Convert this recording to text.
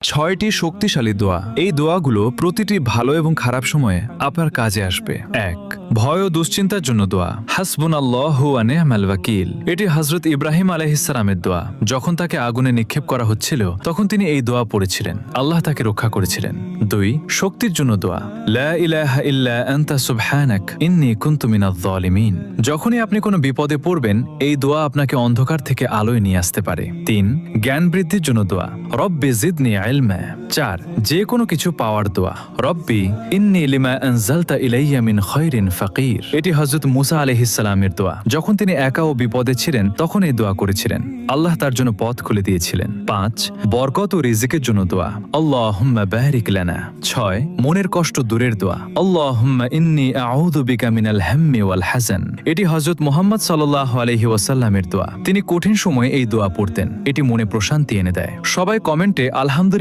ছয়টি শক্তিশালী দোয়া। এই দোয়াগুলো প্রতিটি ভালো এবং খারাপ সময়ে আপনার কাজে আসবে। ১. ভয় ও দুশ্চিন্তার জন্য দোয়া। হাসবুনাল্লাহু ওয়া নি'মাল ওয়াকিল। এটি হযরত ইব্রাহিম আলাইহিস সালামের দোয়া। যখন তাকে আগুনে নিক্ষেপ করা হচ্ছিল তখন তিনি এই দোয়া পড়েছিলেন। আল্লাহ তাকে রক্ষা করেছিলেন। ২. শক্তির জন্য দোয়া। লা ইলাহা ইল্লা আনতা সুবহানাক ইন্নী কুনতু মিনাজ জালিমিন। যখনই আপনি কোনো বিপদে পড়বেন এই দোয়া আপনাকে অন্ধকার থেকে আলোয় নিয়ে আসতে পারে। ৩. জ্ঞান বৃদ্ধির জন্য দোয়া। রব্বি জিদনি ইলমা। ৪. যে কোনো কিছু পাওয়ার দোয়া। রব্বি ইন্নী লিমা আনজালতা ইলাইয়া মিন খায়রিন ফাকির। এটি হযরত মুসা আলাইহিস সালামের দোয়া। যখন তিনি একা ও বিপদে ছিলেন তখন এই দোয়া করেছিলেন। আল্লাহ তার জন্য পথ খুলে দিয়েছিলেন। ৫. বরকত ও রিজিকের জন্য দোয়া। আল্লাহুম্মা বারিক লানা। ৬. মনের কষ্ট দূরের দোয়া। আল্লাহুম্মা ইন্নী আউযু বিকা মিনাল হাম্মি ওয়াল হাযান। এটি হযরত মুহাম্মদ সাল্লাল্লাহু আলাইহি ওয়াসাল্লামের দোয়া। তিনি কঠিন সময়ে এই দোয়া পড়তেন। এটি মনে প্রশান্তি এনে দেয়। সবাই কমেন্টে আলহামদুলিল্লাহ